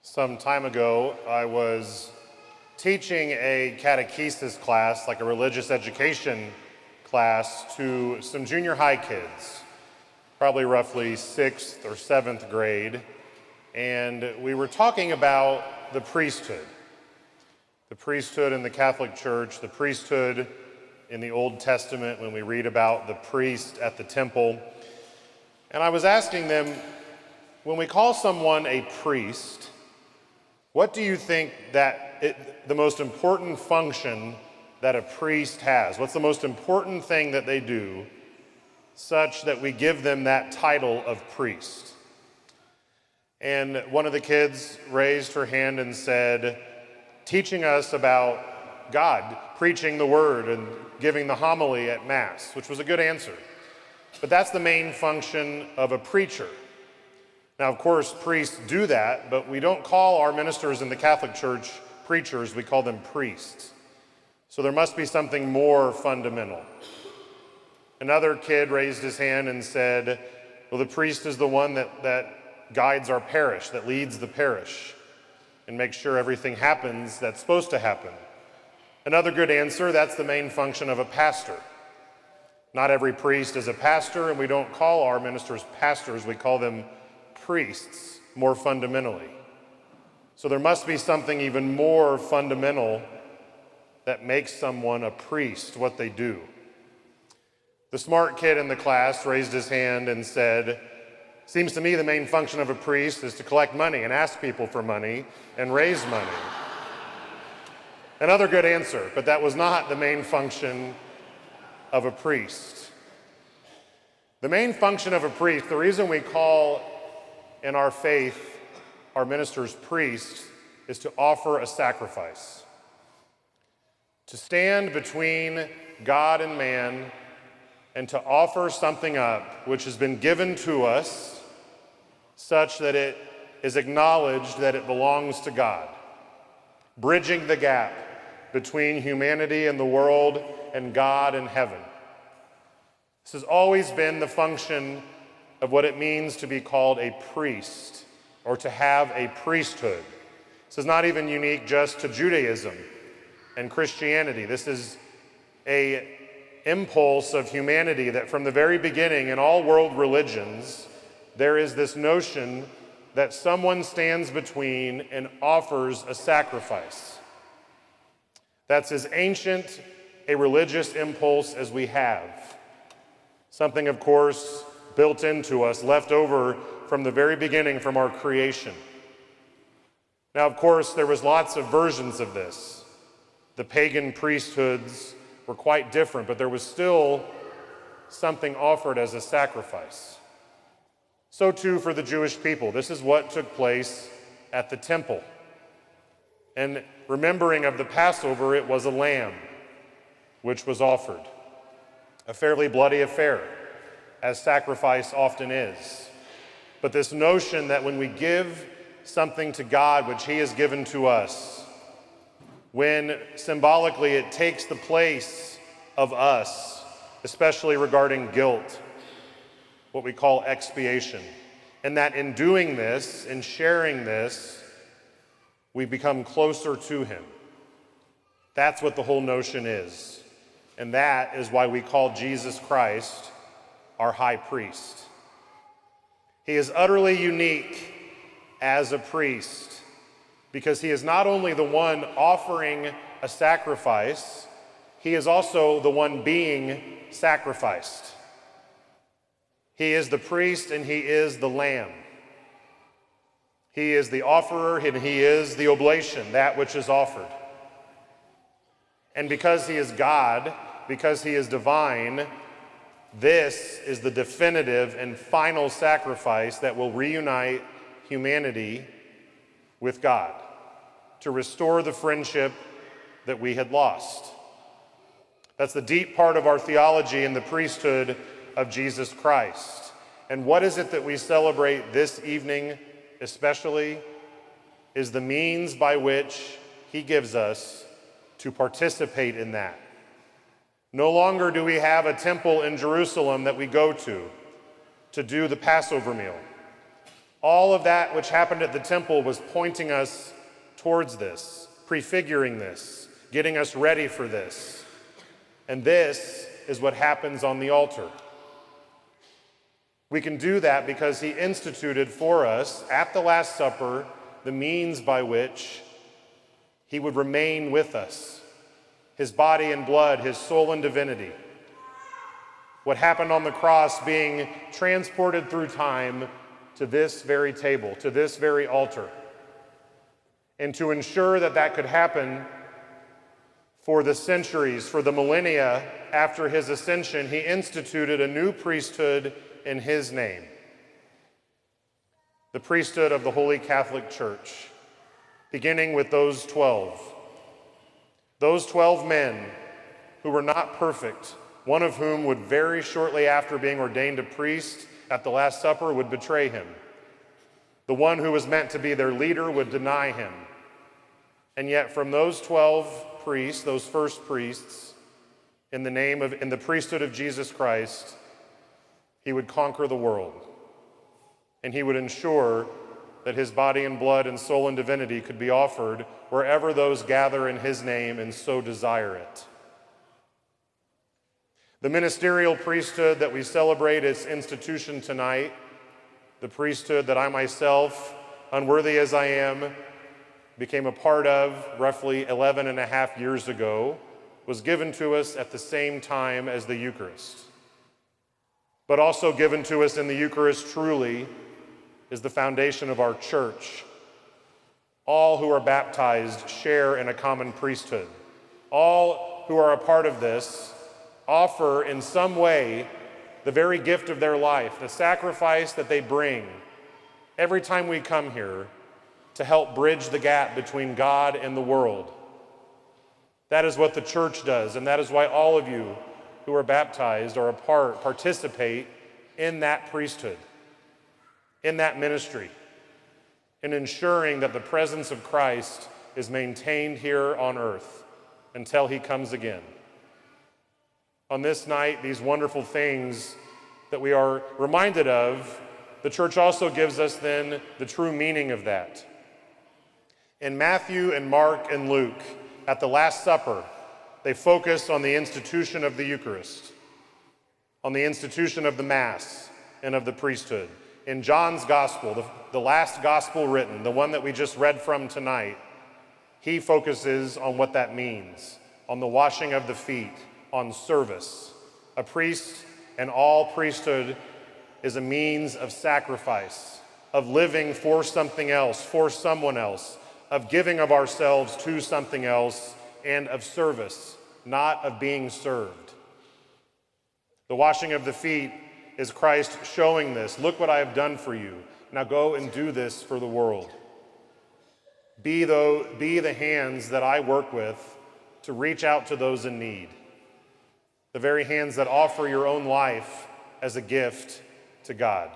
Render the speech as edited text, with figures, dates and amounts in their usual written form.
Some time ago, I was teaching a catechesis class, like a religious education class, to some junior high kids, probably roughly 6th or 7th grade, and we were talking about the priesthood. The priesthood in the Catholic Church, the priesthood in the Old Testament when we read about the priest at the temple. And I was asking them, when we call someone a priest, what do you think that the most important function that a priest has? What's the most important thing that they do such that we give them that title of priest? And one of the kids raised her hand and said, teaching us about God, preaching the word and giving the homily at Mass, which was a good answer. But that's the main function of a preacher. Now, of course, priests do that, but we don't call our ministers in the Catholic Church preachers, we call them priests. So there must be something more fundamental. Another kid raised his hand and said, well, the priest is the one that guides our parish, that leads the parish, and makes sure everything happens that's supposed to happen. Another good answer, that's the main function of a pastor. Not every priest is a pastor, and we don't call our ministers pastors, we call them priests, more fundamentally. So there must be something even more fundamental that makes someone a priest, what they do. The smart kid in the class raised his hand and said, seems to me the main function of a priest is to collect money and ask people for money and raise money. Another good answer, but that was not the main function of a priest. The main function of a priest, the reason we call in our faith our ministers priests, is to offer a sacrifice. To stand between God and man and to offer something up which has been given to us such that it is acknowledged that it belongs to God, bridging the gap between humanity and the world and God and heaven. This has always been the function of what it means to be called a priest or to have a priesthood. This is not even unique just to Judaism and Christianity. This is an impulse of humanity that from the very beginning in all world religions, there is this notion that someone stands between and offers a sacrifice. That's as ancient a religious impulse as we have. Something, of course, built into us, left over from the very beginning from our creation. Now, of course, there was lots of versions of this. The pagan priesthoods were quite different, but there was still something offered as a sacrifice. So too for the Jewish people. This is what took place at the temple. And remembering of the Passover, it was a lamb which was offered. A fairly bloody affair, as sacrifice often is. But this notion that when we give something to God which He has given to us, when symbolically it takes the place of us, especially regarding guilt, what we call expiation, and that in doing this, in sharing this, we become closer to Him. That's what the whole notion is. And that is why we call Jesus Christ our high priest. He is utterly unique as a priest because he is not only the one offering a sacrifice, he is also the one being sacrificed. He is the priest and he is the lamb. He is the offerer and he is the oblation, that which is offered. And because he is God, because he is divine, this is the definitive and final sacrifice that will reunite humanity with God, to restore the friendship that we had lost. That's the deep part of our theology in the priesthood of Jesus Christ. And what is it that we celebrate this evening especially is the means by which he gives us to participate in that. No longer do we have a temple in Jerusalem that we go to do the Passover meal. All of that which happened at the temple was pointing us towards this, prefiguring this, getting us ready for this. And this is what happens on the altar. We can do that because he instituted for us at the Last Supper the means by which he would remain with us, his body and blood, his soul and divinity. What happened on the cross being transported through time to this very table, to this very altar. And to ensure that that could happen for the centuries, for the millennia after his ascension, he instituted a new priesthood in his name. The priesthood of the Holy Catholic Church, beginning with those 12. Those 12 men who were not perfect, one of whom would very shortly after being ordained a priest at the Last Supper would betray him. The one who was meant to be their leader would deny him. And yet from those 12 priests, those first priests, in the priesthood of Jesus Christ, he would conquer the world. And he would ensure that his body and blood and soul and divinity could be offered wherever those gather in his name and so desire it. The ministerial priesthood that we celebrate its institution tonight, the priesthood that I myself, unworthy as I am, became a part of roughly 11 and a half years ago, was given to us at the same time as the Eucharist. But also given to us in the Eucharist truly is the foundation of our church. All who are baptized share in a common priesthood. All who are a part of this offer in some way the very gift of their life, the sacrifice that they bring every time we come here to help bridge the gap between God and the world. That is what the church does, and that is why all of you who are baptized are participate in that priesthood, in that ministry, in ensuring that the presence of Christ is maintained here on earth until he comes again. On this night, these wonderful things that we are reminded of, the church also gives us then the true meaning of that. In Matthew and Mark and Luke, at the Last Supper, they focus on the institution of the Eucharist, on the institution of the Mass and of the priesthood. In John's Gospel, the last Gospel written, the one that we just read from tonight, he focuses on what that means, on the washing of the feet, on service. A priest and all priesthood is a means of sacrifice, of living for something else, for someone else, of giving of ourselves to something else, and of service, not of being served. The washing of the feet is Christ showing this. Look what I have done for you. Now go and do this for the world. Be the hands that I work with to reach out to those in need. The very hands that offer your own life as a gift to God.